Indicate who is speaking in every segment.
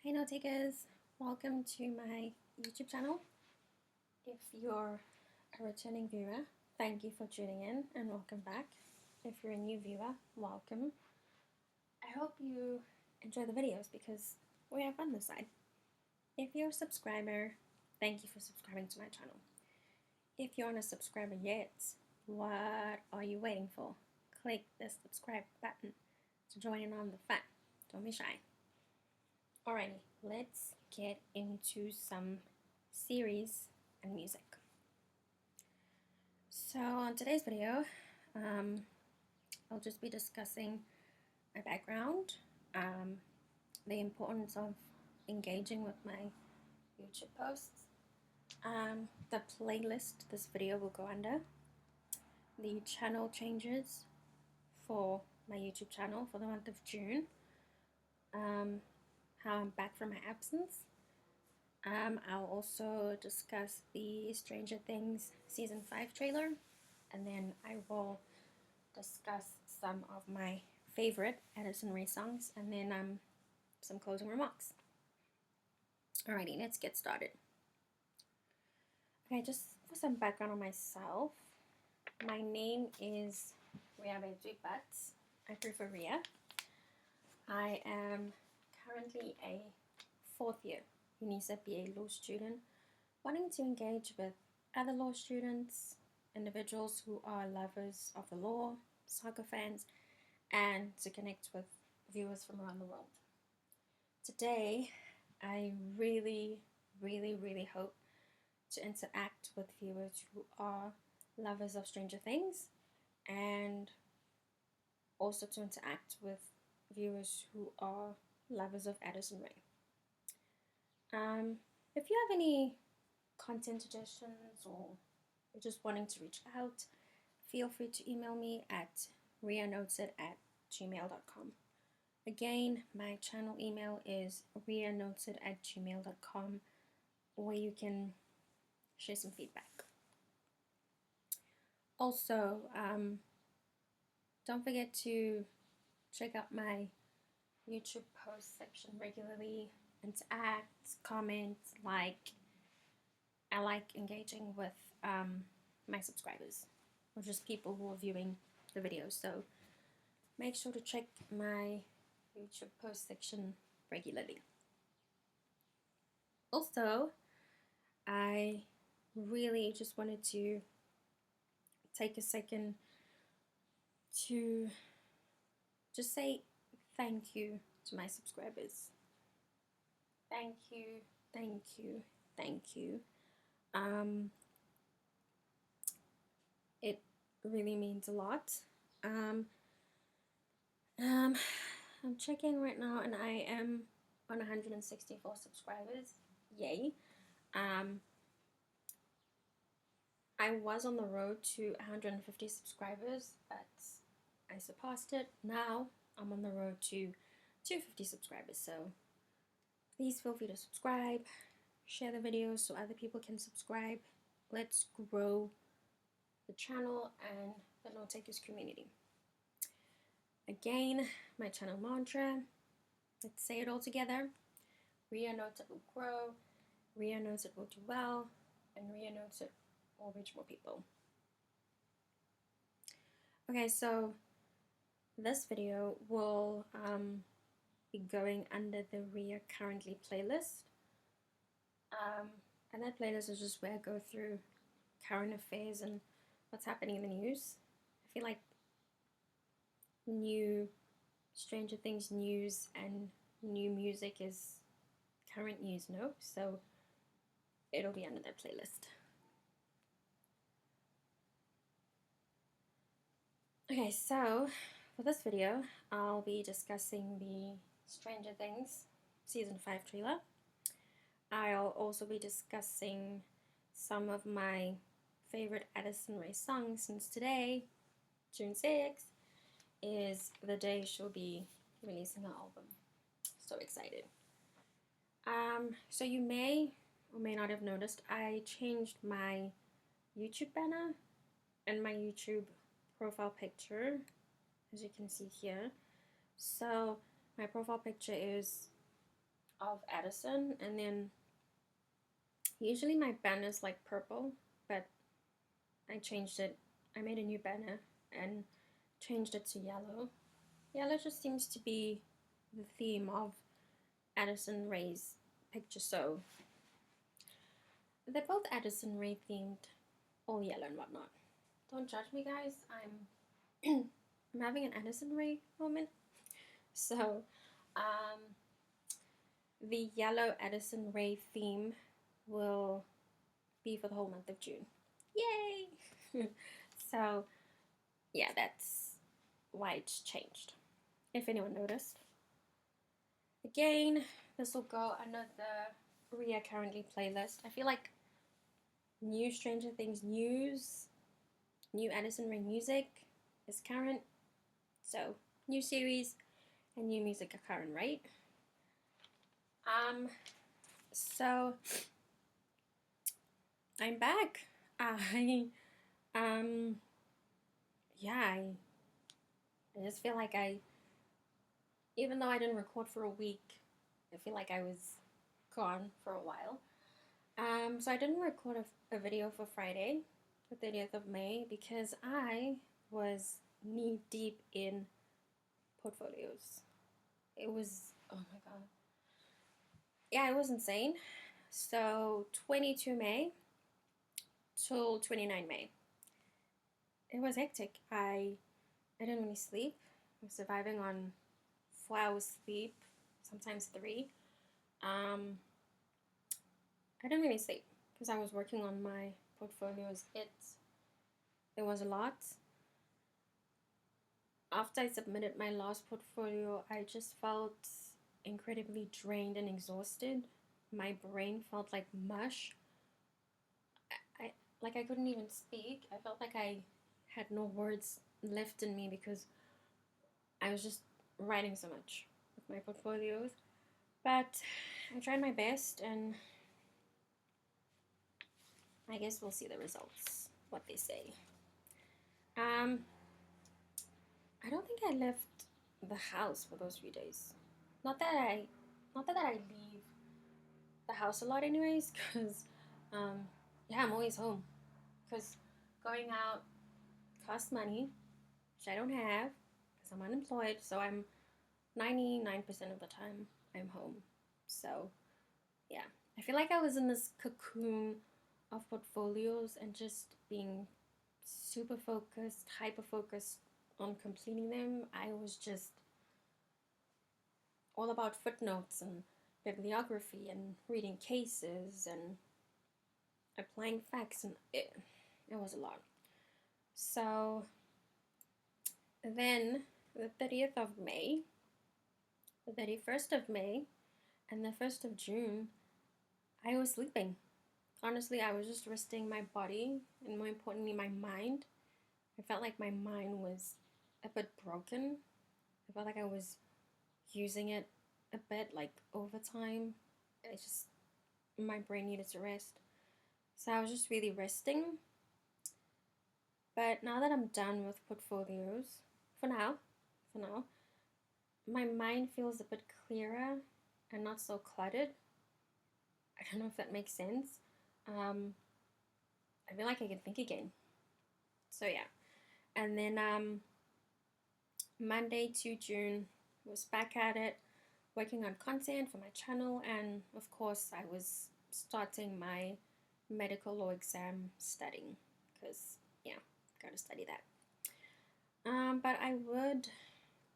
Speaker 1: Hey NoteTakers, welcome to my YouTube channel. If you're a returning viewer, thank you for tuning in and welcome back. If you're a new viewer, welcome. I hope you enjoy the videos because we have fun this side. If you're a subscriber, thank you for subscribing to my channel. If you aren't a subscriber yet, what are you waiting for? Click the subscribe button to join in on the fun. Don't be shy. Alrighty, let's get into some series and music. So on today's video, I'll just be discussing my background, the importance of engaging with my YouTube posts, the playlist this video will go under, the channel changes for my YouTube channel for the month of June, how I'm back from my absence. I'll also discuss the Stranger Things Season 5 trailer, and then I will discuss some of my favorite Addison Rae songs, and then some closing remarks. Alrighty, let's get started. Okay, just for some background on myself, my name is Ria, but I prefer Ria. I am currently a 4th year UNISA BA law student, wanting to engage with other law students, individuals who are lovers of the law, soccer fans, and to connect with viewers from around the world. Today, I really hope to interact with viewers who are lovers of Stranger Things, and also to interact with viewers who are lovers of Addison Rae. If you have any content suggestions or you're just wanting to reach out, feel free to email me at rianoted@gmail.com. Again, my channel email is rianoted@gmail.com, where you can share some feedback. Also, don't forget to check out my YouTube post section regularly, interact, comment, like. I like engaging with my subscribers, or just people who are viewing the videos, so make sure to check my YouTube post section regularly. Also, I really just wanted to take a second to just say thank you to my subscribers. Thank you, thank you, thank you. It really means a lot. I'm checking right now, and I am on 164 subscribers. Yay. I was on the road to 150 subscribers, but I surpassed it. Now I'm on the road to 250 subscribers, so please feel free to subscribe, share the videos so other people can subscribe. Let's grow the channel and the NoteTakers community. Again, my channel mantra, let's say it all together. Ria knows it will grow, Ria knows it will do well, and Ria knows it will reach more people. Okay, so this video will be going under the Ria Currently playlist. And that playlist is just where I go through current affairs and what's happening in the news. I feel like new Stranger Things news and new music is current news, no? So it'll be under that playlist. Okay, so for this video, I'll be discussing the Stranger Things Season 5 trailer. I'll also be discussing some of my favorite Addison Rae songs, since today, June 6th, is the day she'll be releasing her album. So excited. So you may or may not have noticed I changed my YouTube banner and my YouTube profile picture, as you can see here. So my profile picture is of Addison, and then usually my banner is like purple, but I changed it. I made a new banner and changed it to yellow. Yellow just seems to be the theme of Addison Rae's picture, so they're both Addison Rae themed, all yellow and whatnot. Don't judge me, guys. I'm I'm having an Addison Rae moment. So, the yellow Addison Rae theme will be for the whole month of June. Yay! So, yeah, that's why it's changed, if anyone noticed. Again, this will go under the Rhea Currently playlist. I feel like new Stranger Things news, new Addison Rae music is current. So, new series and new music are current, right? So I'm back. I just feel like even though I didn't record for a week, I feel like I was gone for a while. So I didn't record a video for Friday, the 30th of May, because I was knee deep in portfolios. It was, oh my god. Yeah, it was insane. So 22 May till 29 May. It was hectic. I didn't really sleep. I was surviving on 4 hours sleep, sometimes 3. I didn't really sleep because I was working on my portfolios. It was a lot. After I submitted my last portfolio, I just felt incredibly drained and exhausted. My brain felt like mush. I couldn't even speak. I felt like I had no words left in me because I was just writing so much with my portfolios. But I tried my best, and I guess we'll see the results, what they say. I don't think I left the house for those few days. Not that I leave the house a lot anyways, because yeah, I'm always home. Because going out costs money, which I don't have because I'm unemployed. So I'm 99% of the time I'm home. So yeah, I feel like I was in this cocoon of portfolios and just being super focused, hyper focused on completing them. I was just all about footnotes and bibliography and reading cases and applying facts, and it was a lot. So then the 30th of May, the 31st of May, and the 1st of June, I was sleeping. Honestly, I was just resting my body and, more importantly, my mind. I felt like my mind was a bit broken. I felt like I was using it a bit, like overtime. My brain needed to rest. So I was just really resting. But now that I'm done with portfolios, for now, my mind feels a bit clearer and not so cluttered. I don't know if that makes sense. I feel like I can think again. So yeah. And then Monday, 2 June, was back at it, working on content for my channel, and of course I was starting my medical law exam studying, because yeah, gotta study that. But I would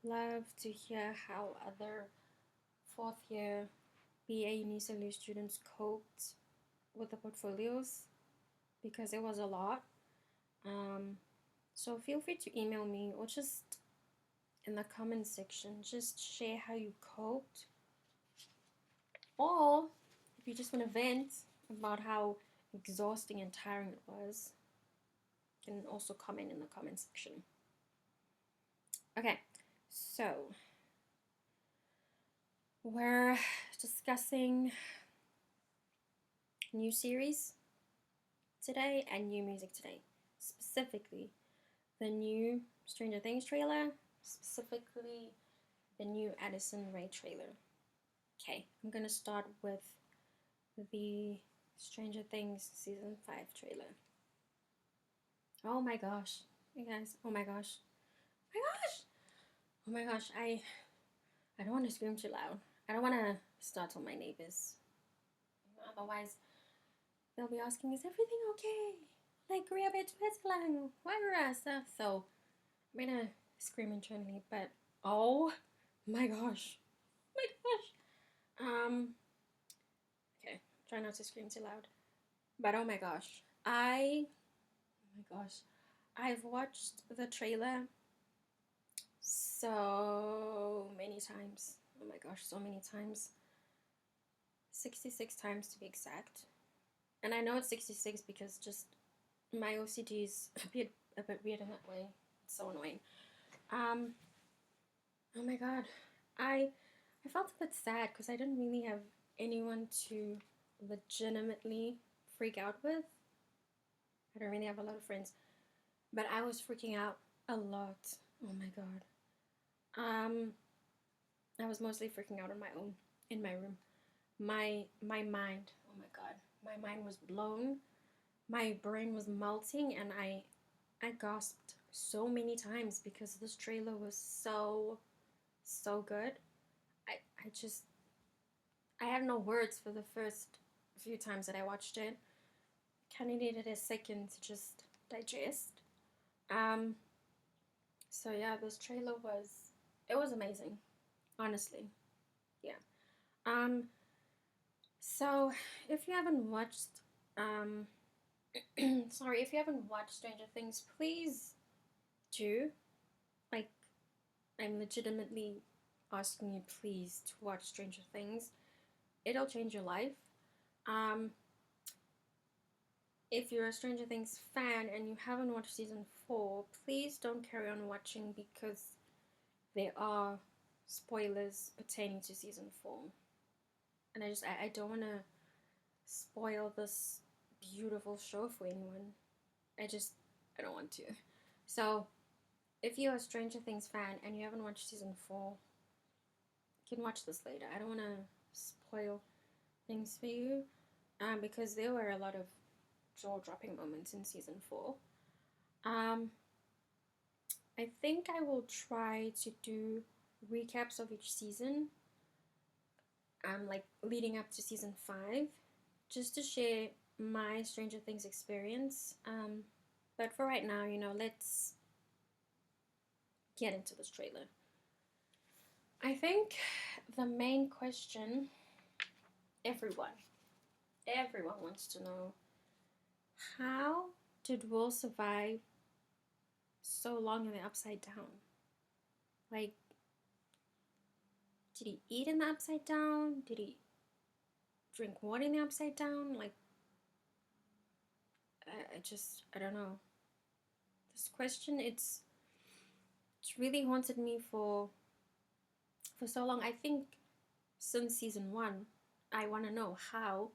Speaker 1: love to hear how other 4th year BA UniSolu students coped with the portfolios, because it was a lot. So feel free to email me or just in the comments section, just share how you coped. Or if you just want to vent about how exhausting and tiring it was, you can also comment in the comment section. Okay, so we're discussing new series today and new music today. Specifically, the new Stranger Things trailer, specifically the new Addison Rae trailer. Okay, I'm gonna start with the Stranger Things season 5 trailer. Oh my gosh, you guys! Oh my gosh, my gosh, oh my gosh! I don't want to scream too loud. I don't want to startle my neighbors. Otherwise, they'll be asking, "Is everything okay?" Like, rabbit, lang, stuff. So I'm gonna scream internally, but oh my gosh, my gosh. Okay, try not to scream too loud. But oh my gosh, I've watched the trailer so many times. Oh my gosh, so many times. 66 times to be exact. And I know it's 66 because just my OCD is a bit weird in that way. It's so annoying. Oh my god. I felt a bit sad because I didn't really have anyone to legitimately freak out with. I don't really have a lot of friends. But I was freaking out a lot. Oh my god. I was mostly freaking out on my own in my room. My mind, oh my god. My mind was blown. My brain was melting and I gasped so many times because this trailer was so good. I just I have no words for the first few times that I watched it. Kind of needed a second to just digest. Um, so yeah, this trailer was amazing, honestly. Yeah. Um, so if you haven't watched, um, sorry, if you haven't watched Stranger Things, please do. Like, I'm legitimately asking you, please, to watch Stranger Things. It'll change your life. Um, if you're a Stranger Things fan and you haven't watched season 4, please don't carry on watching because there are spoilers pertaining to season 4. And I don't want to spoil this beautiful show for anyone. I don't want to. So, if you're a Stranger Things fan and you haven't watched season 4, you can watch this later. I don't want to spoil things for you because there were a lot of jaw-dropping moments in season 4. I think I will try to do recaps of each season, like leading up to season 5, just to share my Stranger Things experience. But for right now, let's get into this trailer. I think the main question everyone wants to know: how did Will survive so long in the Upside Down? Like, did he eat in the Upside Down? Did he drink water in the Upside Down? Like, I don't know. This question, it's really haunted me for so long. I think since season 1, I want to know, how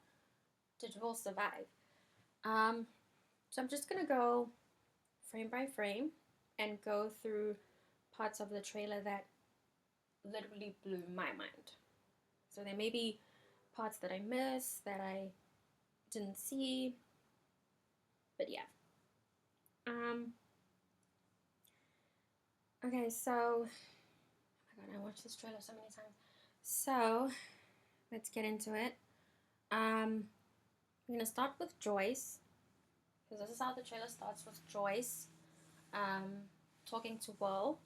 Speaker 1: did Will survive? So I'm just gonna go frame by frame and go through parts of the trailer that literally blew my mind. So there may be parts that I missed, that I didn't see, but yeah. Okay, so, oh my god, I watched this trailer so many times. So, let's get into it. I'm gonna start with Joyce, because this is how the trailer starts, with Joyce talking to Will.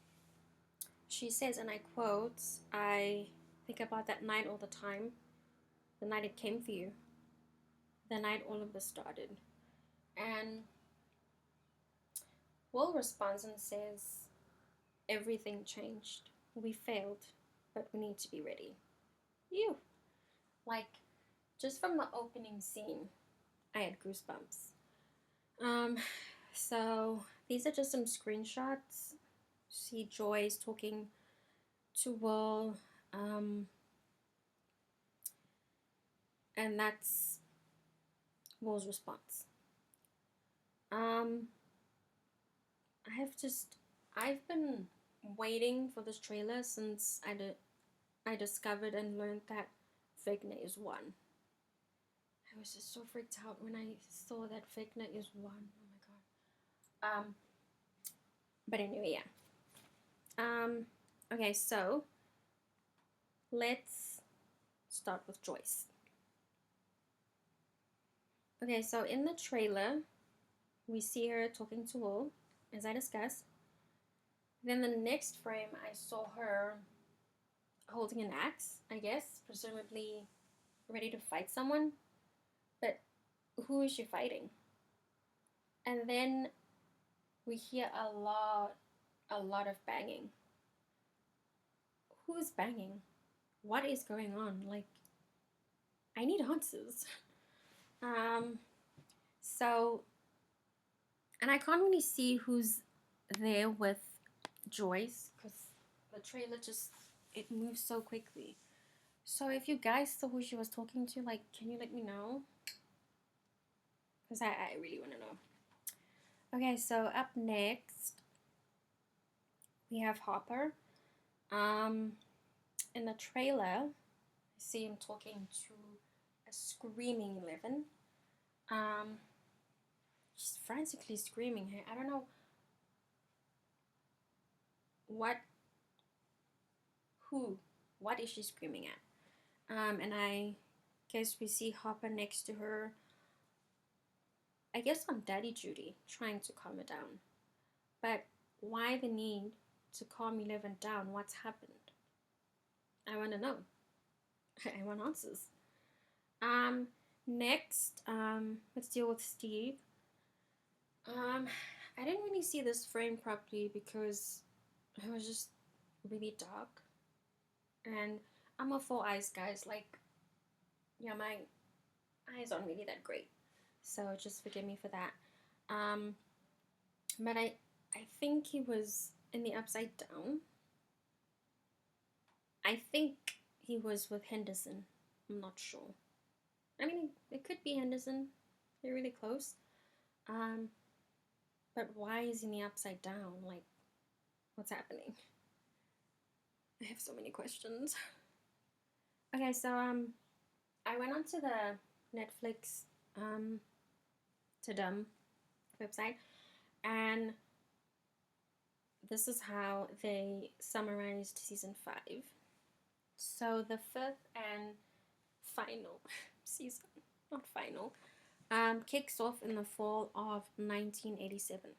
Speaker 1: She says, and I quote, "I think about that night all the time, the night it came for you, the night all of this started." And Will responds and says, "Everything changed. We failed, but we need to be ready." You. Like, just from the opening scene, I had goosebumps. So these are just some screenshots. See Joyce talking to Will, and that's Will's response. I've been waiting for this trailer since I discovered and learned that Vecna is one. I was just so freaked out when I saw that Vecna is one. Oh my god. But anyway, yeah. Okay, so let's start with Joyce. Okay, so in the trailer, we see her talking to Will, as I discussed. Then the next frame, I saw her holding an axe, I guess, presumably ready to fight someone. But who is she fighting? And then we hear a lot of banging. Who is banging? What is going on? Like, I need answers. So, and I can't really see who's there with Joyce because the trailer just, it moves so quickly. So if you guys saw who she was talking to, like, can you let me know? Because I really want to know. Okay, so up next, we have Hopper. In the trailer, I see him talking to a screaming Eleven. She's frantically screaming. I don't know what is she screaming at? And I guess we see Hopper next to her, I guess on daddy duty, trying to calm her down. But why the need to calm 11 down? What's happened? I want to know. I want answers. Next, let's deal with Steve. I didn't really see this frame properly because it was just really dark. And I'm a 4 eyes, guys. Like, yeah, my eyes aren't really that great. So just forgive me for that. But I think he was in the upside down. I think he was with Henderson. I'm not sure. I mean, it could be Henderson. They're really close. But why is he in the upside down? Like, what's happening? I have so many questions. Okay, so I went onto the Netflix tudum website, and this is how they summarized season 5. So the 5th and final season, not final, kicks off in the fall of 1987.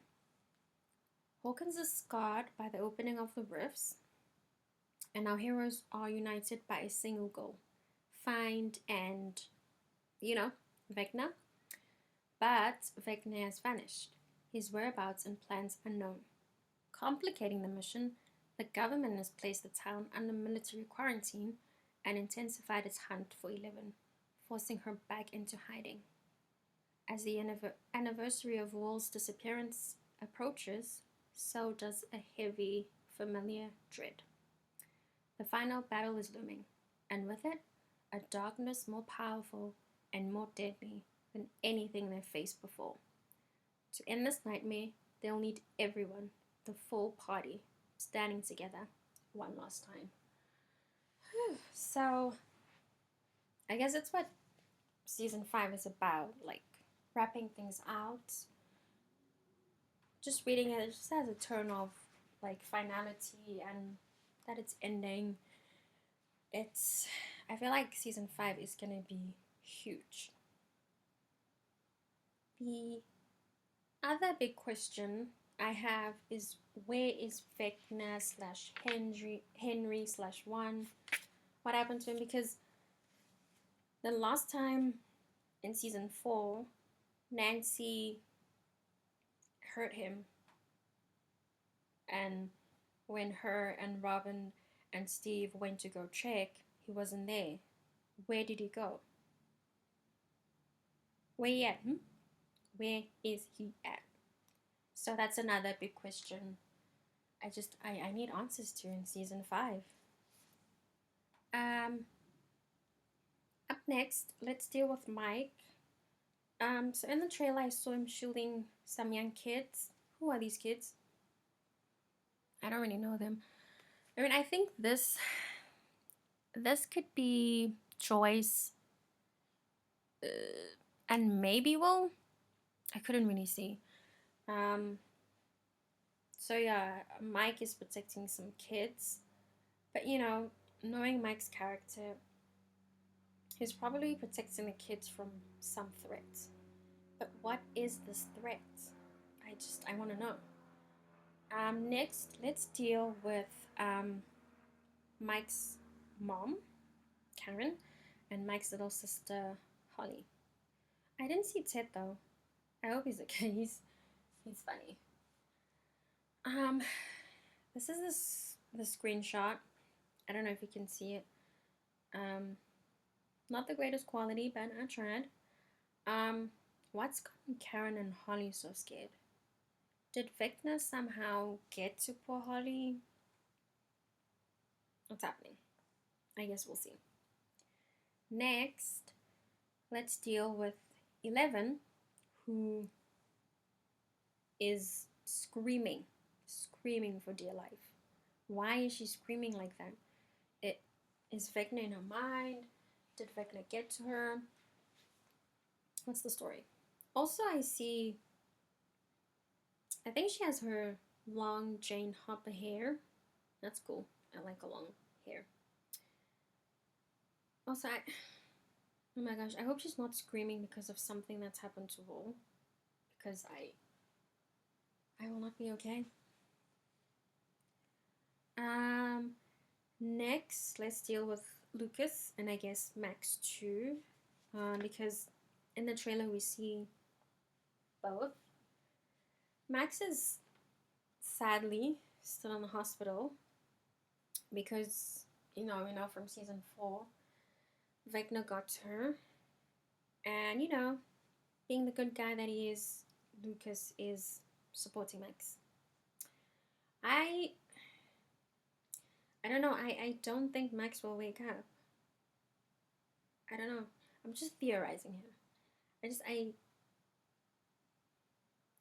Speaker 1: Hawkins is scarred by the opening of the rifts, and our heroes are united by a single goal: find and, Vecna. But Vecna has vanished, his whereabouts and plans unknown. Complicating the mission, the government has placed the town under military quarantine and intensified its hunt for 11, forcing her back into hiding. As the anniversary of Wall's disappearance approaches, so does a heavy, familiar dread. The final battle is looming, and with it, a darkness more powerful and more deadly than anything they've faced before. To end this nightmare, they'll need everyone, the full party, standing together one last time. So, I guess it's what season 5 is about, like wrapping things out. Just reading it just has a turn of like finality and that it's ending. I feel like season 5 is gonna be huge. The other big question I have is, where is Vecna / Henry / One? What happened to him? Because the last time in season 4, Nancy hurt him, and when her and Robin and Steve went to go check, he wasn't there. Where did he go? Where he at? Where is he at? So that's another big question. I need answers to in season 5. Up next, let's deal with Mike. So in the trailer, I saw him shooting some young kids. Who are these kids? I don't really know them. I mean, I think this could be Joyce, and maybe Will. I couldn't really see. So yeah, Mike is protecting some kids, but knowing Mike's character, he's probably protecting the kids from some threat. But what is this threat? I want to know. Next, let's deal with Mike's mom, Karen, and Mike's little sister, Holly. I didn't see Ted though. I hope he's okay. He's funny. This is the screenshot. I don't know if you can see it. Not the greatest quality, but I tried. What's gotten Karen and Holly so scared? Did Vecna somehow get to poor Holly? What's happening? I guess we'll see. Next, let's deal with 11, who is screaming for dear life. Why is she screaming like that? Is Vecna in her mind? Did Vecna get to her? What's the story? Also, I think she has her long Jane Hopper hair. That's cool. I like a long hair. Also, oh my gosh, I hope she's not screaming because of something that's happened to Will. Because I will not be okay. Next, let's deal with Lucas and I guess Max too. Because in the trailer we see both. Max is sadly still in the hospital because we know from season 4 Vecna got to her, and being the good guy that he is, Lucas is supporting Max. I don't know. I don't think Max will wake up. I don't know. I'm just theorizing here.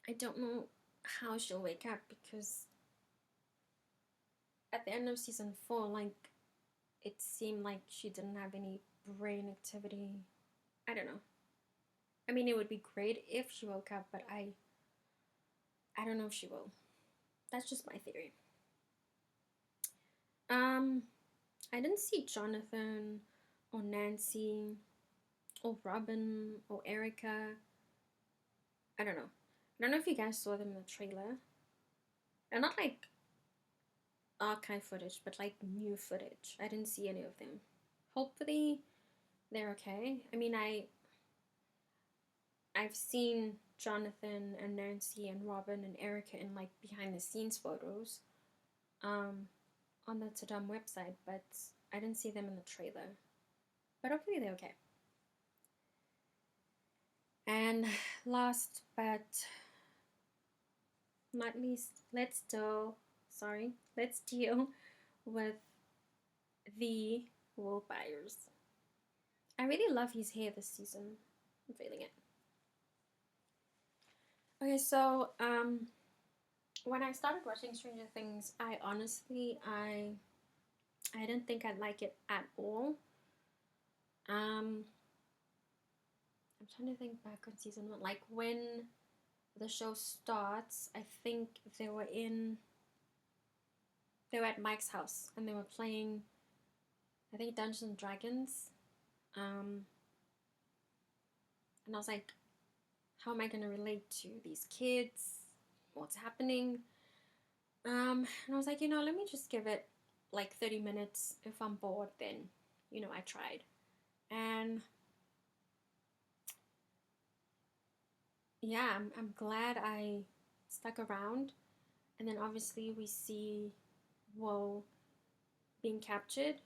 Speaker 1: I don't know how she'll wake up, because at the end of season 4, like, it seemed like she didn't have any brain activity. I don't know. I mean, it would be great if she woke up, but I don't know if she will. That's just my theory. I didn't see Jonathan or Nancy or Robin or Erica. I don't know if you guys saw them in the trailer. They're not like archive footage, but like new footage. I didn't see any of them. Hopefully they're okay. I mean, I've seen Jonathan and Nancy and Robin and Erica in like behind the scenes photos on the Tudum website, but I didn't see them in the trailer. But hopefully they're okay. And last but not least, let's deal with the Will Byers. I really love his hair this season. I'm feeling it. Okay, so when I started watching Stranger Things, I honestly didn't think I'd like it at all. I'm trying to think back on season 1. Like, when the show starts, I think they were at Mike's house and they were playing, I think, Dungeons and Dragons. And I was like, how am I going to relate to these kids? What's happening? And I was like, let me just give it like 30 minutes. If I'm bored, then, I tried. And yeah, I'm glad I stuck around. And then obviously we see Will being captured.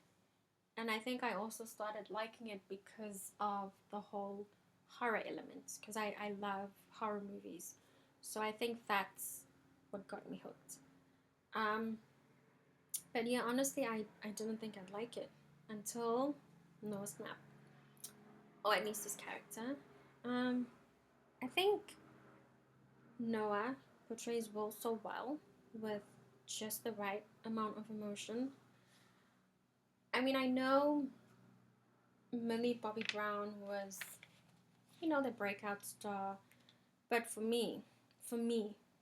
Speaker 1: And I think I also started liking it because of the whole horror elements, because I love horror movies. So I think that's what got me hooked. But yeah, honestly, I didn't think I'd like it until Noah Snap. Or at least his character. I think Noah portrays Will so well with just the right amount of emotion. I mean, I know Millie Bobby Brown was, you know, the breakout star. But for me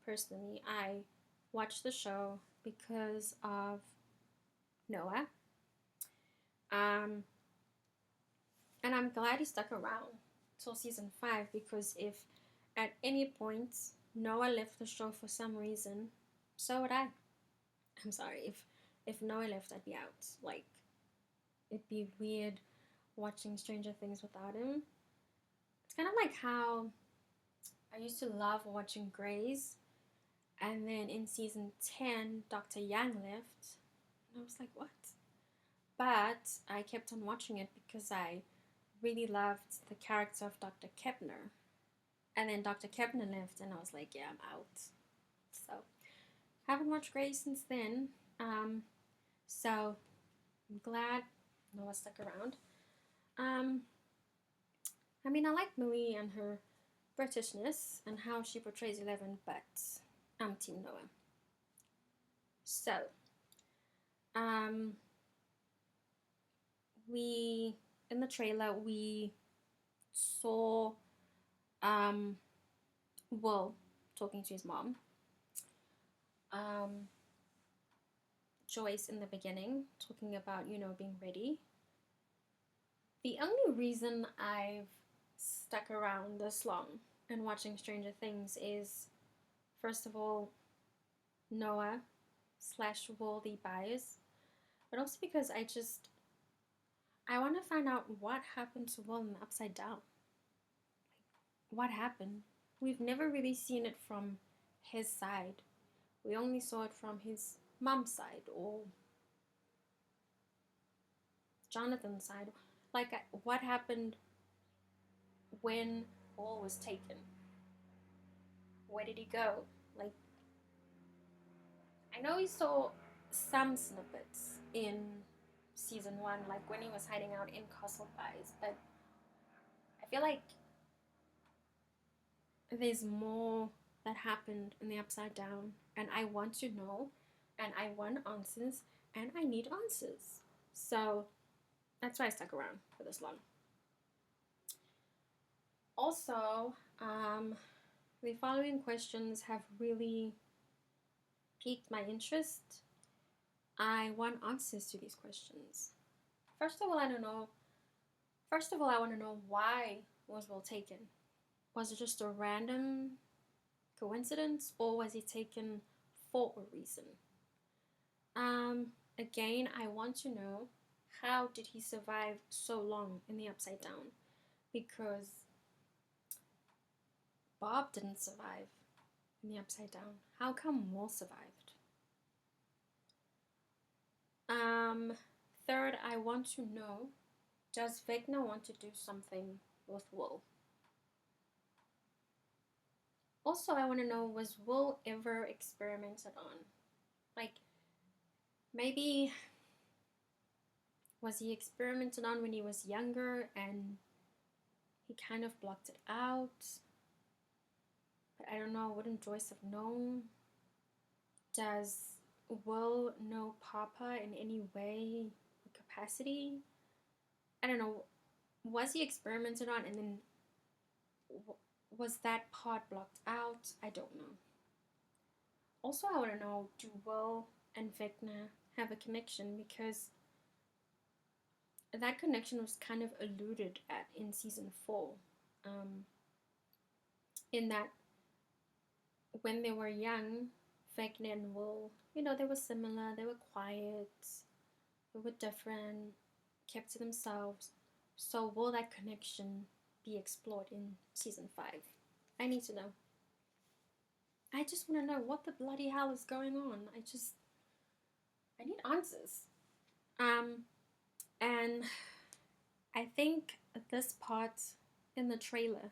Speaker 1: personally, I watched the show because of Noah. And I'm glad he stuck around till season 5, because if at any point Noah left the show for some reason, so would I. I'm sorry, if Noah left, I'd be out. Like, it'd be weird watching Stranger Things without him. It's kind of like how I used to love watching Grey's, and then in season 10, Dr. Yang left, and I was like, what? But I kept on watching it because I really loved the character of Dr. Kepner. And then Dr. Kepner left, and I was like, yeah, I'm out. So, haven't watched Grey's since then. So, I'm glad Noah stuck around. I mean, I like Millie and her Britishness and how she portrays Eleven, but I'm Team Noah. So, in the trailer, we saw Will talking to his mom. Joyce in the beginning talking about, you know, being ready. The only reason I've stuck around this long and watching Stranger Things is, first of all, Noah / Will, the bias, but also because I want to find out what happened to Will in the Upside Down. What happened? We've never really seen it from his side. We only saw it from his mom's side or Jonathan's side. Like, what happened when Will was taken? Where did he go? Like, I know we saw some snippets in season 1, like when he was hiding out in Castle Guys, but I feel like there's more that happened in the Upside Down, and I want to know, and I want answers, and I need answers. So that's why I stuck around for this long. Also, the following questions have really piqued my interest. I want answers to these questions. First of all, I want to know, why was Will taken? Was it just a random coincidence, or was he taken for a reason? Again, I want to know, how did he survive so long in the Upside Down? Because Bob didn't survive in the Upside Down. How come Will survived? Third, I want to know, does Vecna want to do something with Will? Also, I want to know, was Will ever experimented on? Like, maybe was he experimented on when he was younger and he kind of blocked it out? But I don't know, wouldn't Joyce have known? Does Will know Papa in any way or capacity? I don't know. Was he experimented on and then was that part blocked out? I don't know. Also, I want to know, do Will and Vecna have a connection? Because that connection was kind of alluded at in season 4. In that, when they were young, Vecna and Will, you know, they were similar, they were quiet, they were different, kept to themselves. So will that connection be explored in season 5? I need to know. I just want to know what the bloody hell is going on. I need answers. And I think this part in the trailer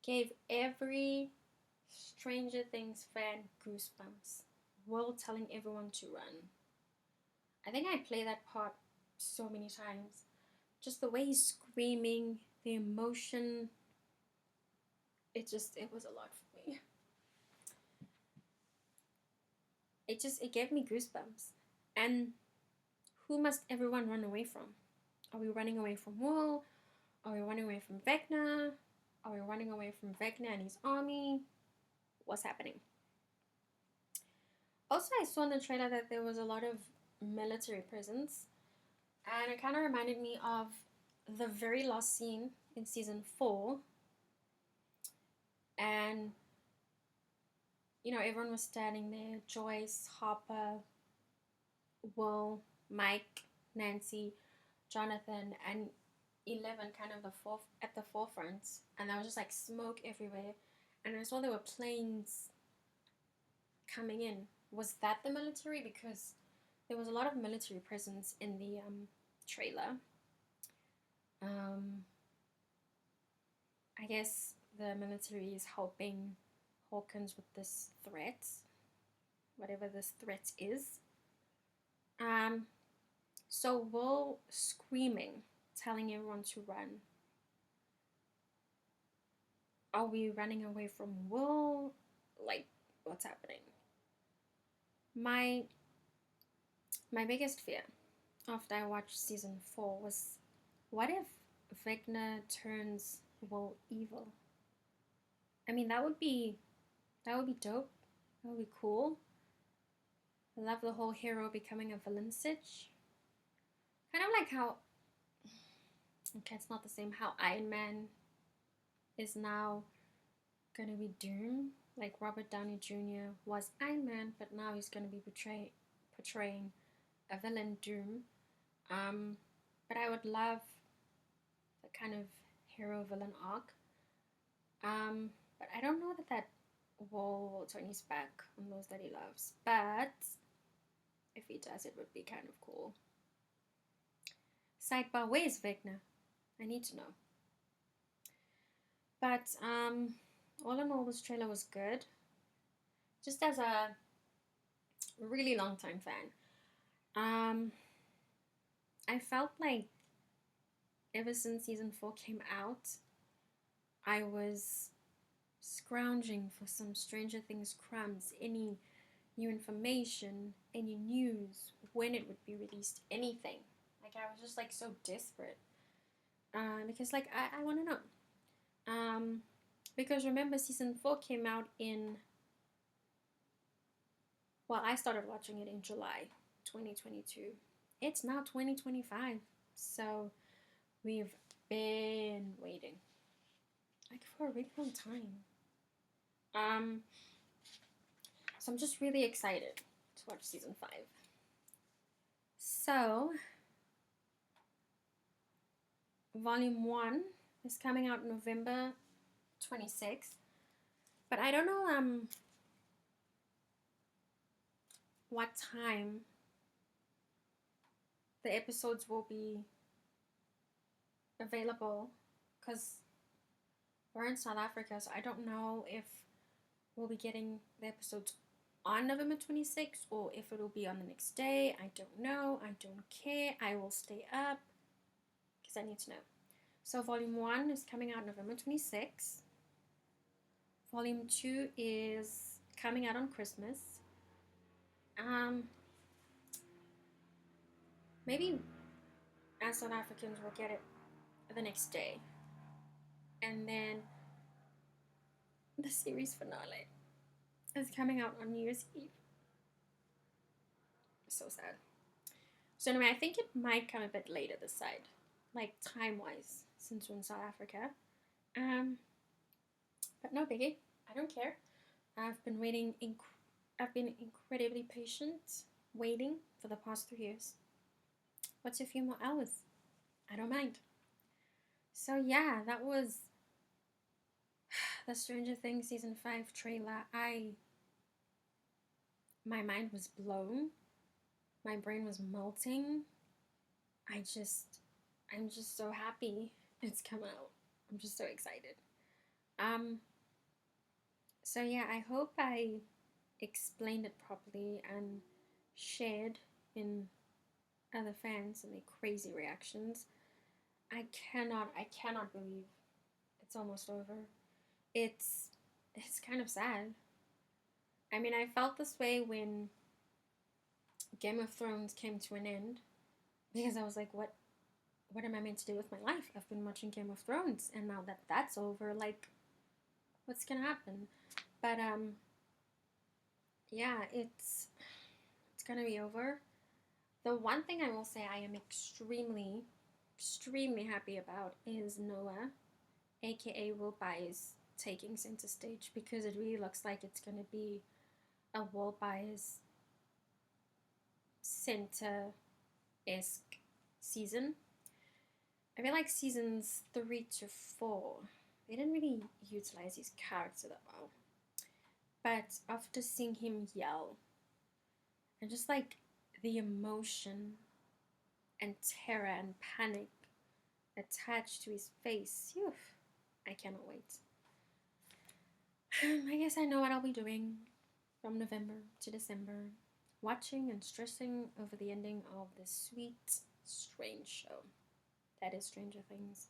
Speaker 1: gave every Stranger Things fan goosebumps. Will telling everyone to run. I think I play that part so many times. Just the way he's screaming, the emotion. It was a lot for me. It gave me goosebumps. And who must everyone run away from? Are we running away from Will? Are we running away from Vecna? Are we running away from Vecna and his army? What's happening? Also, I saw in the trailer that there was a lot of military presence, and it kind of reminded me of the very last scene in season 4. And, you know, everyone was standing there. Joyce, Harper, Will, Mike, Nancy, Jonathan, and 11 kind of at the forefront. And there was just like smoke everywhere. And I saw there were planes coming in. Was that the military? Because there was a lot of military presence in the trailer. I guess the military is helping Hawkins with this threat, whatever this threat is. So Will screaming, telling everyone to run. Are we running away from Will? Like, what's happening? My biggest fear after I watched season 4 was, what if Vecna turns Will evil? I mean, that would be dope. That would be cool. I love the whole hero becoming a villain sitch. Kind of like how, okay, it's not the same, how Iron Man is now going to be Doom. Like Robert Downey Jr. was Iron Man, but now he's going to be portraying a villain, Doom. But I would love the kind of hero-villain arc. But I don't know that will turn his back on those that he loves. But if he does, it would be kind of cool. Sidebar, where's Vecna? I need to know. But all in all, this trailer was good. Just as a really long time fan, I felt like ever since season 4 came out, I was scrounging for some Stranger Things crumbs, any new information, any news, when it would be released, anything. Like, I was just like so desperate, because like I want to know. Because remember, season 4 came out in, well, I started watching it in July 2022. It's now 2025, so we've been waiting like for a really long time. So I'm just really excited to watch season 5. So volume 1 is coming out November 26th, but I don't know what time the episodes will be available, because we're in South Africa, so I don't know if we'll be getting the episodes on November 26th or if it'll be on the next day. I don't know. I don't care. I will stay up because I need to know. So volume 1 is coming out November 26th. Volume 2 is coming out on Christmas. Maybe as South Africans will get it the next day. And then the series finale is coming out on New Year's Eve. So sad. So anyway, I think it might come a bit later this side, like time-wise, since we're in South Africa. But no biggie. I don't care. I've been waiting. I've been incredibly patient, waiting for the past 3 years. What's a few more hours? I don't mind. So yeah, that was the Stranger Things season 5 trailer. My mind was blown. My brain was melting. I'm just so happy it's come out. I'm just so excited. So yeah, I hope I explained it properly and shared in other fans and their crazy reactions. I cannot believe it's almost over. It's kind of sad. I mean, I felt this way when Game of Thrones came to an end, because I was like, what what am I meant to do with my life? I've been watching Game of Thrones, and now that that's over, like, what's gonna happen? But yeah, it's gonna be over. The one thing I will say I am extremely happy about is Noah, aka Will Byers, taking center stage, because it really looks like it's gonna be a Will Byers center esque season. I feel like seasons 3 to 4, they didn't really utilize his character that well. But after seeing him yell, and just like the emotion and terror and panic attached to his face, phew, I cannot wait. I guess I know what I'll be doing from November to December, watching and stressing over the ending of this sweet, strange show that is Stranger Things.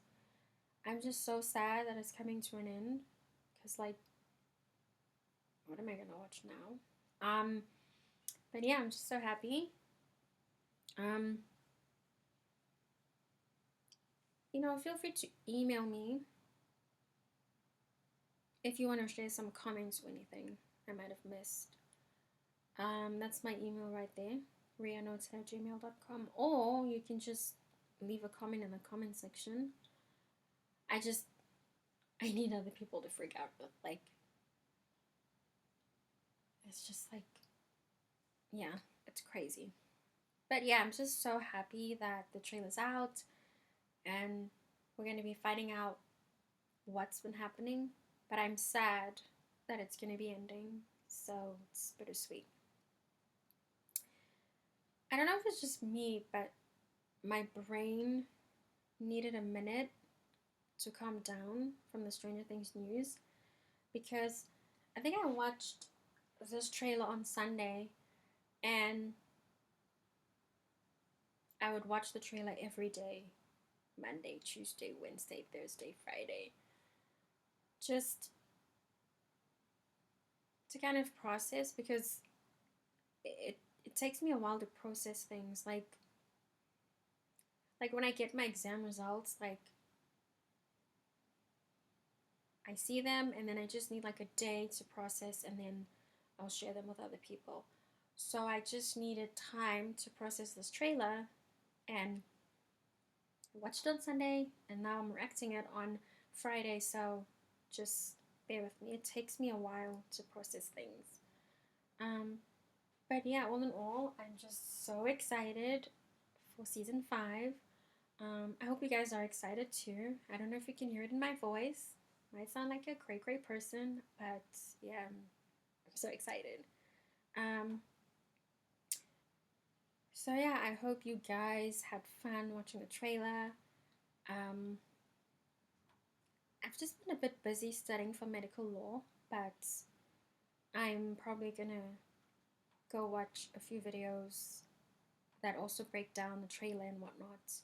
Speaker 1: I'm just so sad that it's coming to an end, because, like, what am I gonna watch now? But yeah, I'm just so happy. Feel free to email me if you want to share some comments or anything I might have missed. That's my email right there, rianotes@gmail.com, or you can just leave a comment in the comment section. I need other people to freak out with, like, it's just like, yeah, it's crazy. But yeah, I'm just so happy that the trailer's out, and we're going to be finding out what's been happening. But I'm sad that it's going to be ending, so it's bittersweet. I don't know if it's just me, but my brain needed a minute to calm down from the Stranger Things news, because I think I watched this trailer on Sunday, and I would watch the trailer every day, Monday, Tuesday, Wednesday, Thursday, Friday, just to kind of process, because it takes me a while to process things, like when I get my exam results, like, I see them and then I just need like a day to process, and then I'll share them with other people. So I just needed time to process this trailer, and I watched it on Sunday, and now I'm reacting it on Friday, so just bear with me. It takes me a while to process things. But yeah, all in all, I'm just so excited for season 5. I hope you guys are excited too. I don't know if you can hear it in my voice. Might sound like a great person, but yeah, I'm so excited. So yeah, I hope you guys had fun watching the trailer. I've just been a bit busy studying for medical law, but I'm probably gonna go watch a few videos that also break down the trailer and whatnot.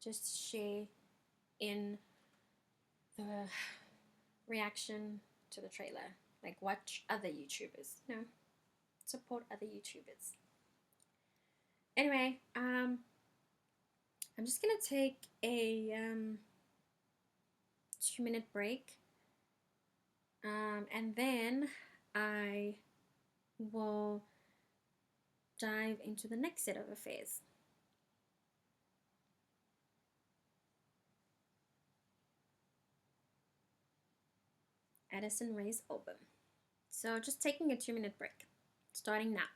Speaker 1: Just share in the reaction to the trailer. Like, watch other YouTubers. Support other YouTubers. Anyway, I'm just gonna take a 2-minute break, and then I will dive into the next set of affairs. Addison Rae's album. So just taking a 2-minute break, starting now.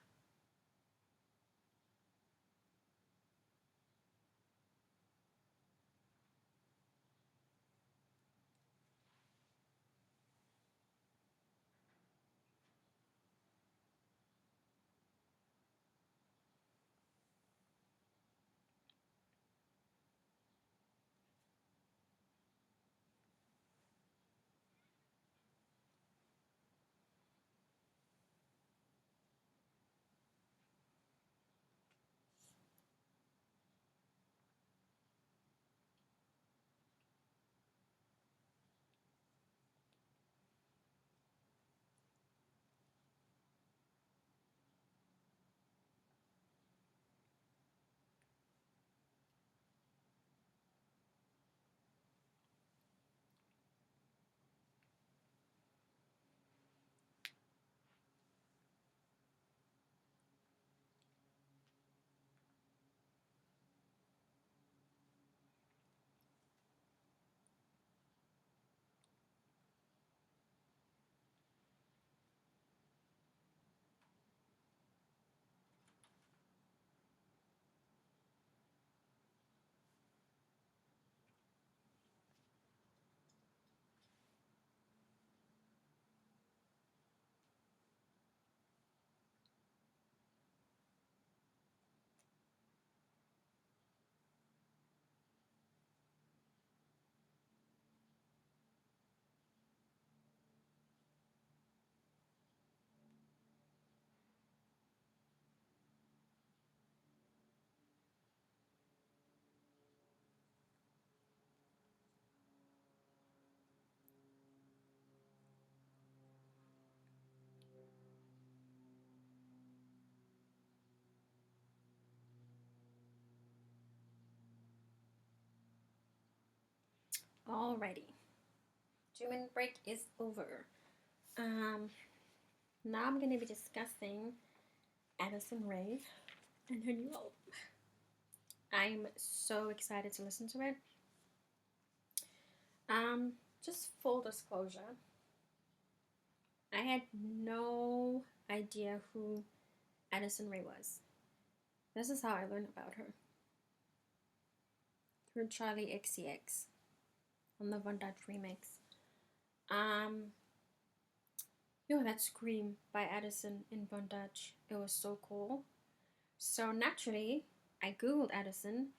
Speaker 1: already. 2-minute break is over. Now I'm going to be discussing Addison Rae and her new album. I'm so excited to listen to it. Just full disclosure, I had no idea who Addison Rae was. This is how I learned about her. Through Charlie XCX on the Von Dutch remix. That Scream by Addison in Von Dutch, it was so cool. So naturally, I googled Addison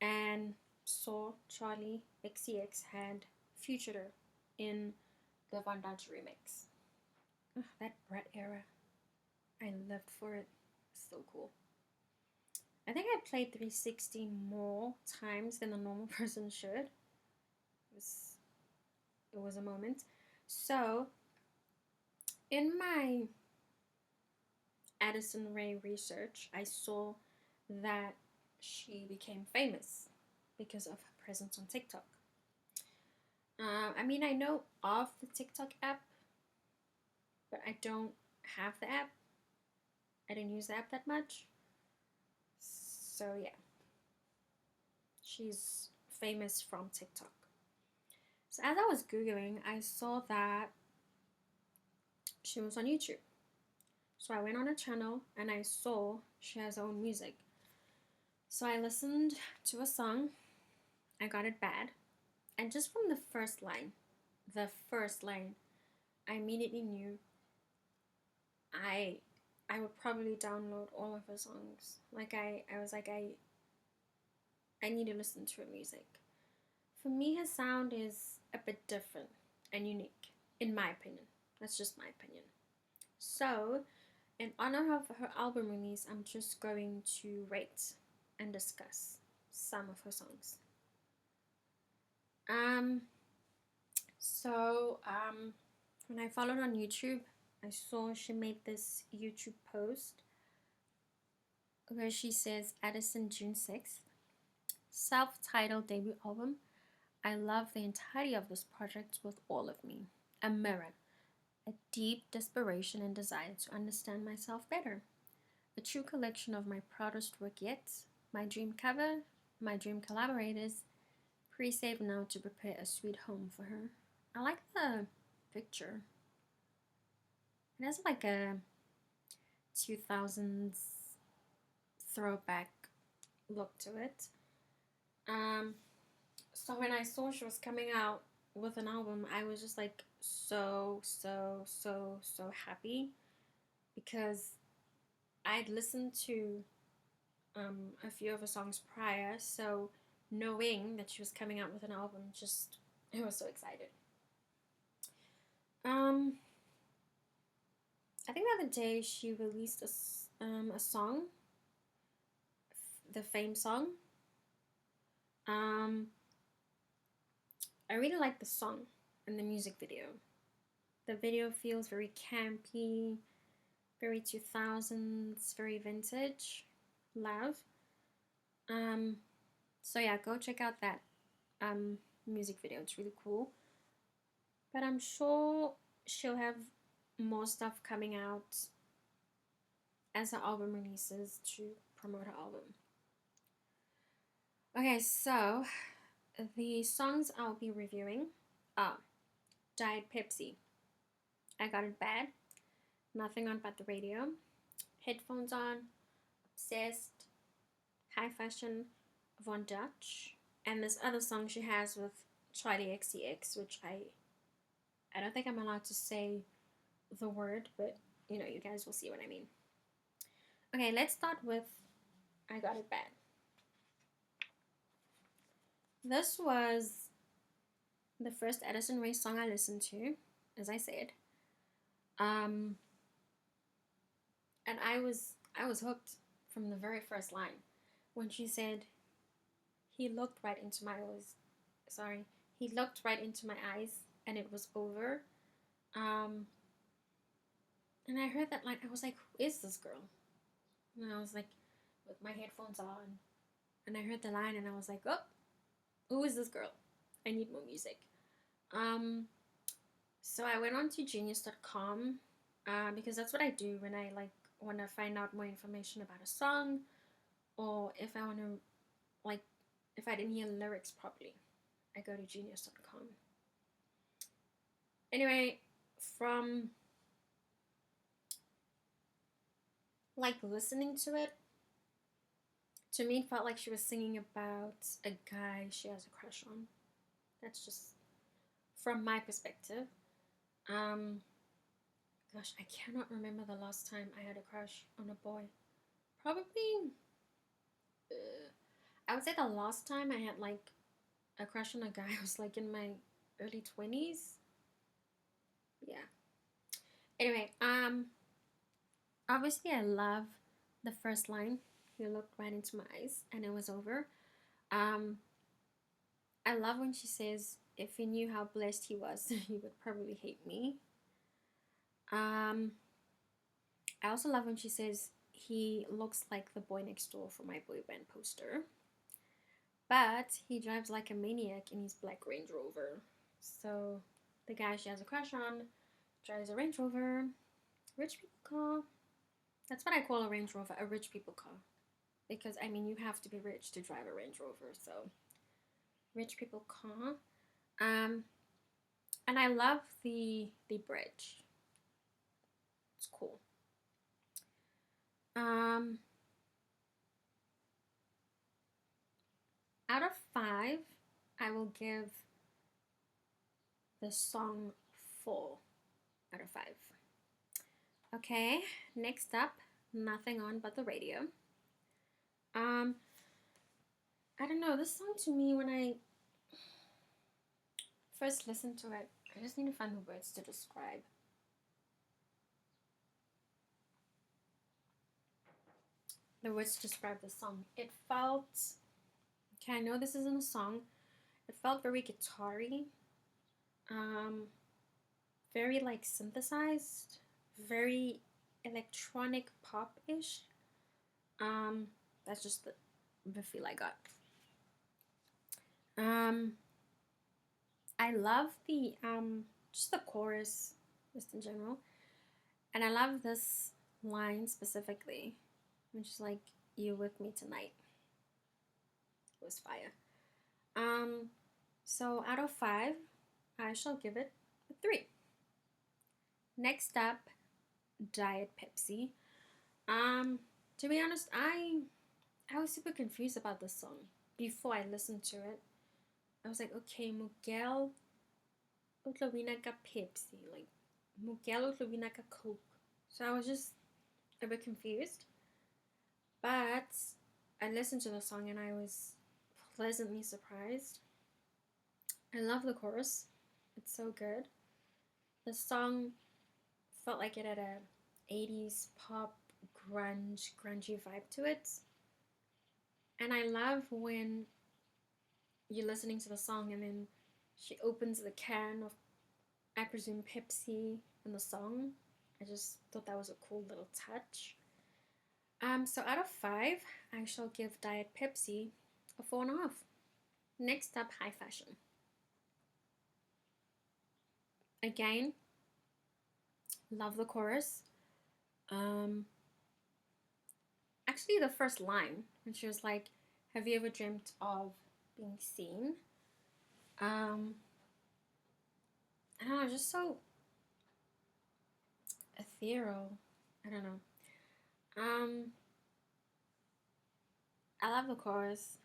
Speaker 1: and saw Charlie XCX had featured her in the Von Dutch remix. That Brett era, I lived for it. So cool. I think I played 360 more times than a normal person should. It was a moment. So, in my Addison Rae research, I saw that she became famous because of her presence on TikTok. I know of the TikTok app, but I don't have the app. I didn't use the app that much. So yeah, she's famous from TikTok. So as I was Googling, I saw that she was on YouTube. So I went on her channel and I saw she has her own music. So I listened to a song, I Got It Bad, and just from the first line, I immediately knew I would probably download all of her songs. I was like, I need to listen to her music. For me, her sound is a bit different and unique, in my opinion. That's just my opinion. So, in honor of her album release, I'm just going to rate and discuss some of her songs. When I followed on YouTube, I saw she made this YouTube post where she says, Addison, June 6th, self-titled debut album. I love the entirety of this project with all of me. A mirror, a deep desperation and desire to understand myself better. A true collection of my proudest work yet, my dream cover, my dream collaborators, pre-saved now to prepare a sweet home for her. I like the picture. It has like a 2000s throwback look to it. So when I saw she was coming out with an album, I was just like so happy, because I'd listened to a few of her songs prior, so knowing that she was coming out with an album, I was so excited. I think the other day she released a song, the Fame song. I really like the song and the music video. The video feels very campy, very 2000s, very vintage. Love. So yeah, go check out that music video. It's really cool. But I'm sure she'll have more stuff coming out as her album releases to promote her album. Okay, so the songs I'll be reviewing are Diet Pepsi, I Got It Bad, Nothing On But The Radio, Headphones On, Obsessed, High Fashion, Von Dutch, and this other song she has with Charlie XCX, which I don't think I'm allowed to say the word, but you guys will see what I mean. Okay, let's start with I Got It Bad. This was the first Addison Rae song I listened to, as I said. And I was hooked from the very first line when she said, he looked right into my eyes and it was over. And I heard that line, I was like, who is this girl? And I was like, with my headphones on, and I heard the line and I was like, oh, who is this girl? I need more music. So I went on to genius.com because that's what I do when I like want to find out more information about a song, or if I want to, like, if I didn't hear lyrics properly, I go to genius.com. Anyway, from like listening to it, to me it felt like she was singing about a guy she has a crush on. That's just from my perspective. Gosh, I cannot remember the last time I had a crush on a boy. Probably, I would say the last time I had like a crush on a guy was like in my early 20s. Yeah. Anyway, obviously I love the first line. He looked right into my eyes and it was over. I love when she says, if he knew how blessed he was, he would probably hate me. I also love when she says, he looks like the boy next door from my boy band poster. But he drives like a maniac in his black Range Rover. So the guy she has a crush on drives a Range Rover. Rich people car. That's what I call a Range Rover, a rich people car. Because, I mean, you have to be rich to drive a Range Rover. So, rich people car. And I love the bridge. It's cool. Out of 5, I will give the song 4 out of 5. Okay, next up, Nothing On But the Radio. I don't know, this song to me, when I first listened to it, I just need to find the words to describe. The words to describe the song. It felt, okay, I know this isn't a song. It felt very guitar-y. Very like synthesized, very electronic pop-ish. That's just the feel I got. I love the just the chorus, just in general, and I love this line specifically, which is like, "You with me tonight." It was fire. So out of 5, I shall give it a 3. Next up, Diet Pepsi. To be honest, I was super confused about this song before I listened to it. I was like, okay, Miguel utlawina ka Pepsi, like Miguel utlawina ka Coke. So I was just a bit confused. But I listened to the song and I was pleasantly surprised. I love the chorus. It's so good. The song felt like it had a 80s pop grungy vibe to it. And I love when you're listening to the song and then she opens the can of, I presume, Pepsi in the song. I just thought that was a cool little touch. So out of 5, I shall give Diet Pepsi a 4.5. Next up, High Fashion. Again, love the chorus. Actually, the first line, when she was like, have you ever dreamt of being seen? I don't know, just so ethereal. I don't know. I love the chorus.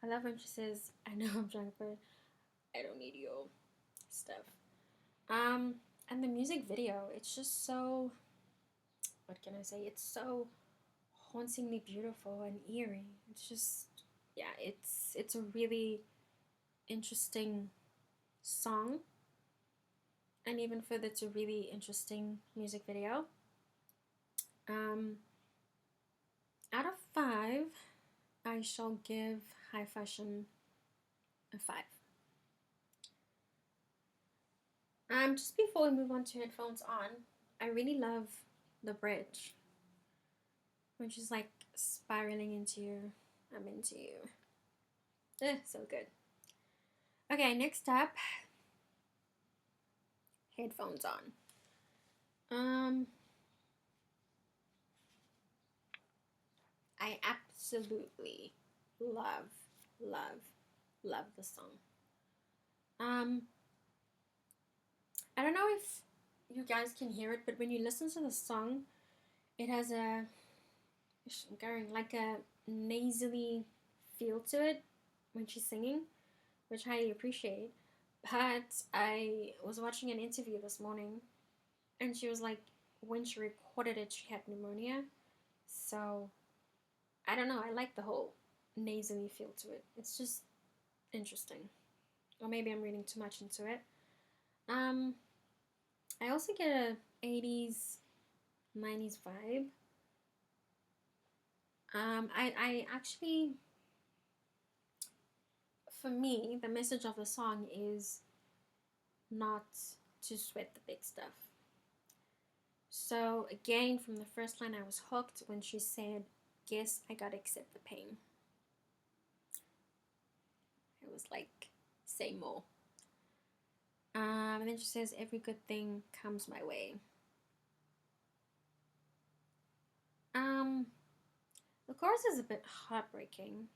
Speaker 1: I love when she says, I know I'm drunk, but I don't need your stuff. And the music video, it's just so, what can I say? It's so hauntingly beautiful and eerie. It's just, yeah, it's a really interesting song. And even further, it's a really interesting music video. Out of 5, I shall give High Fashion a 5. Just before we move on to Headphones On, I really love the bridge, when she's like spiraling into you. I'm into you. So good. Okay, next up, headphones on. I absolutely love, love, love the song. I don't know if you guys can hear it, but when you listen to the song, it has a like a nasally feel to it when she's singing, which I highly appreciate. But I was watching an interview this morning, and she was like, when she recorded it, she had pneumonia. So I don't know. I like the whole nasally feel to it. It's just interesting. Or maybe I'm reading too much into it. I also get a 80s, 90s vibe. I actually, for me, the message of the song is not to sweat the big stuff. So again, from the first line, I was hooked when she said, "Guess I gotta accept the pain." It was like, say more. And then she says, "Every good thing comes my way." The chorus is a bit heartbreaking.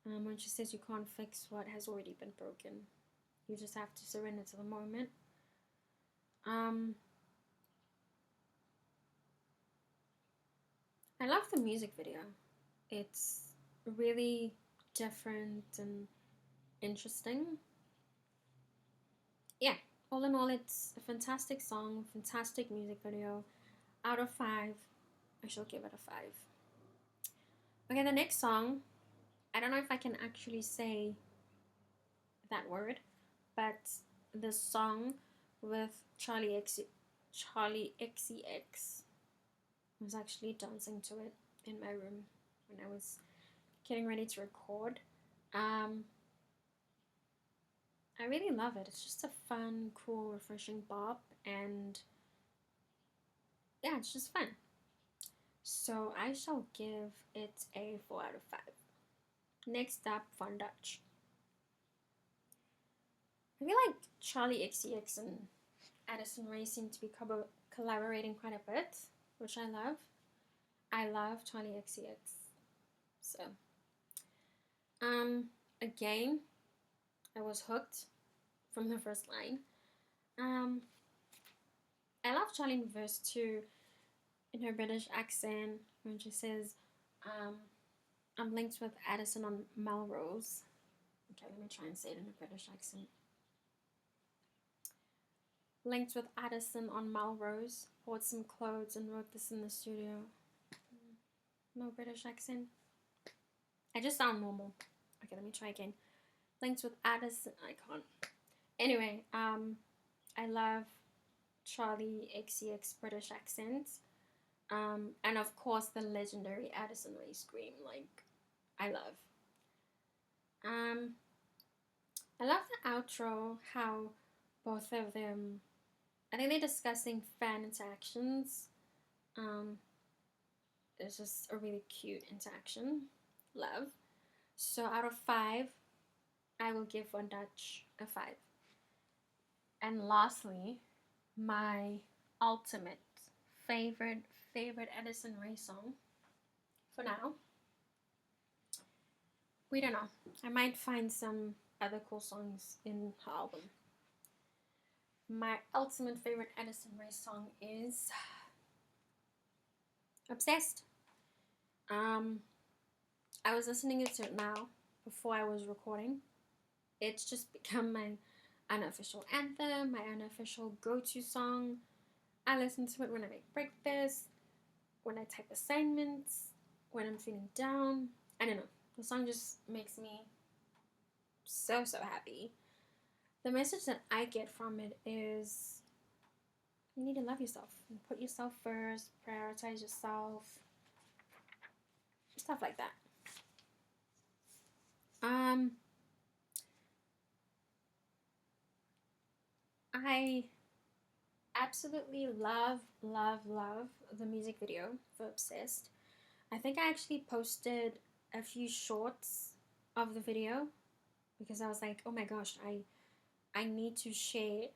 Speaker 1: When she says you can't fix what has already been broken. You just have to surrender to the moment. I love the music video. It's really different and interesting. Yeah, all in all, it's a fantastic song, fantastic music video. Out of 5, I shall give it a 5. Okay, the next song, I don't know if I can actually say that word, but the song with Charlie XCX, I was actually dancing to it in my room when I was getting ready to record. I really love it. It's just a fun, cool, refreshing bop, and yeah, it's just fun. So I shall give it a 4 out of 5. Next up, Von Dutch. I feel like Charlie XCX and Addison Rae seem to be collaborating quite a bit, which I love. I love Charlie XCX. So, again, I was hooked from the first line. I love Charlie in verse 2 in her British accent when she says, I'm linked with Addison on Melrose. Okay, let me try and say it in a British accent. Linked with Addison on Melrose, bought some clothes and wrote this in the studio. No British accent. I just sound normal. Okay, let me try again. Linked with Addison. I can't. Anyway, I love Charlie XCX British accent. And of course the legendary Addison Rae scream. Like, I love. I love the outro, how both of them, I think they're discussing fan interactions. It's just a really cute interaction. Love. So out of 5, I will give Von Dutch a 5. And lastly, my ultimate favorite Addison Rae song for now. We don't know. I might find some other cool songs in her album. My ultimate favorite Addison Rae song is Obsessed. I was listening to it now before I was recording. It's just become my unofficial anthem, my unofficial go-to song. I listen to it when I make breakfast, when I type assignments, when I'm feeling down. I don't know. The song just makes me so happy. The message that I get from it is you need to love yourself and put yourself first, prioritize yourself, stuff like that. I absolutely love the music video for Obsessed. I think I actually posted a few shorts of the video because I was like, oh my gosh, I need to share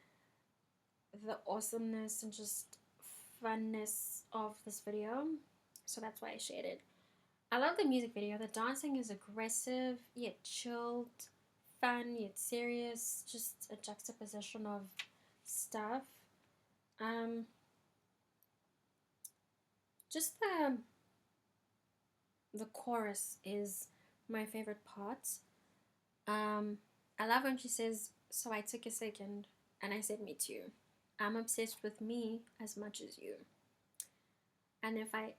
Speaker 1: the awesomeness and just funness of this video, so that's why I shared it. I love the music video. The dancing is aggressive yet chilled, fun yet serious, just a juxtaposition of stuff. Just the chorus is my favorite part. I love when she says, "So I took a second and I said me too. I'm obsessed with me as much as you. And if I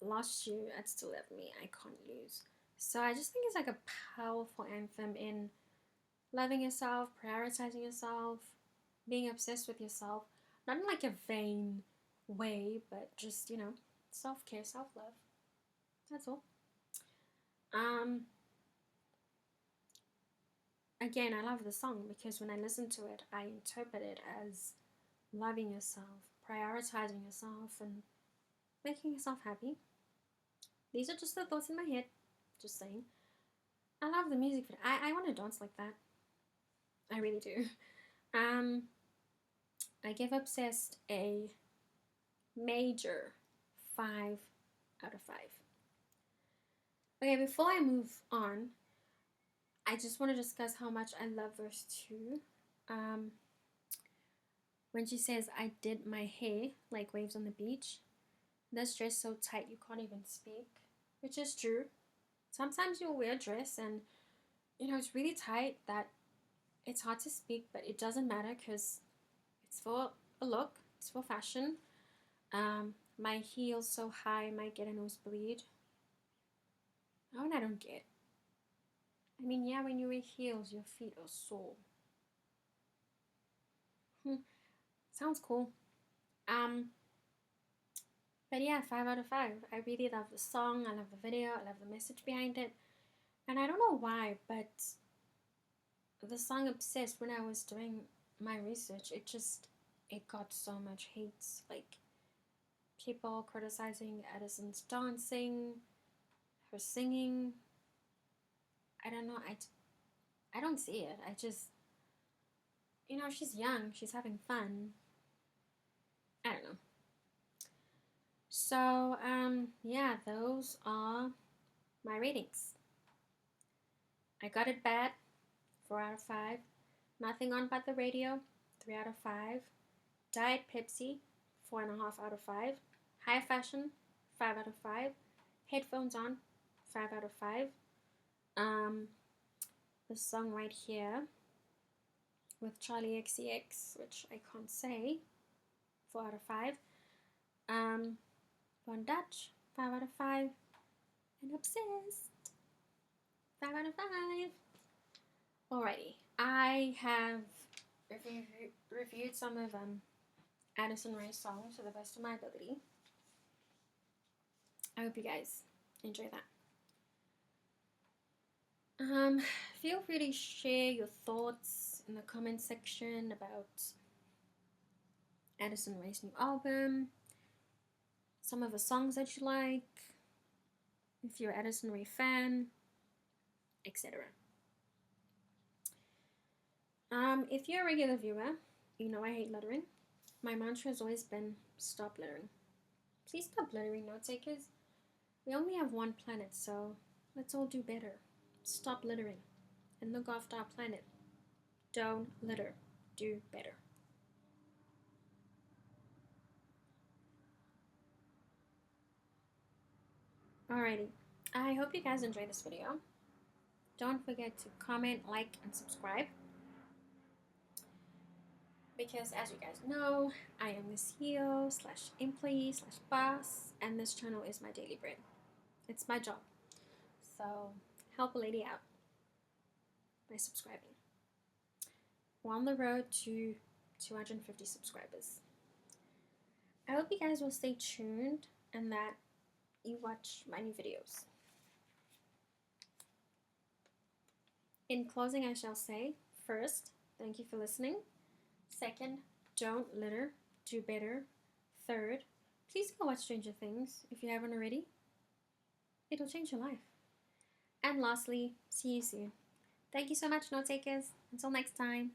Speaker 1: lost you, I'd still have me. I can't lose." So I just think it's like a powerful anthem in loving yourself, prioritizing yourself, being obsessed with yourself. Not in like a vain way, but just, you know, self-care, self-love. That's all. Again, I love the song because when I listen to it, I interpret it as loving yourself, prioritizing yourself, and making yourself happy. These are just the thoughts in my head. Just saying. I love the music. I want to dance like that. I really do. I give Obsessed a major 5 out of 5. Okay, before I move on, I just want to discuss how much I love verse 2. When she says, "I did my hair like waves on the beach. This dress so tight you can't even speak," which is true. Sometimes you'll wear a dress and, you know, it's really tight that it's hard to speak, but it doesn't matter because it's for a look, it's for fashion. My heels so high I might get a nosebleed. Oh, and I don't get. I mean, yeah, when you wear heels, your feet are sore. Sounds cool. But yeah, 5 out of 5. I really love the song, I love the video, I love the message behind it. And I don't know why, but the song Obsessed, when I was doing my research, it got so much hate. Like, people criticizing Addison's dancing, her singing. I don't know, I don't see it. I just, you know, she's young, she's having fun. I don't know. So, yeah, those are my ratings. I Got It Bad, 4 out of 5. Nothing On But the Radio, 3 out of 5. Diet Pepsi, 4.5 out of 5. High Fashion, 5 out of 5. Headphones On, 5 out of 5. The song right here with Charlie XCX, which I can't say, 4 out of 5. Von Dutch, 5 out of 5. And Obsessed, 5 out of 5. Alrighty, I have reviewed some of Addison Rae's songs to the best of my ability. I hope you guys enjoy that. Feel free to share your thoughts in the comment section about Addison Rae's new album, some of the songs that you like, if you're an Addison Rae fan, etc. If you're a regular viewer, you know I hate littering. My mantra has always been stop littering. Please stop littering, note takers. We only have one planet, so let's all do better. Stop littering and look after our planet. Don't litter. Do better. Alrighty. I hope you guys enjoyed this video. Don't forget to comment, like, and subscribe. Because as you guys know, I am the CEO / employee / boss, and this channel is my daily bread. It's my job. So help a lady out by subscribing. We're on the road to 250 subscribers. I hope you guys will stay tuned and that you watch my new videos. In closing, I shall say, first, thank you for listening. Second, don't litter, do better. Third, please go watch Stranger Things if you haven't already. It'll change your life. And lastly, see you soon. Thank you so much, note takers. Until next time.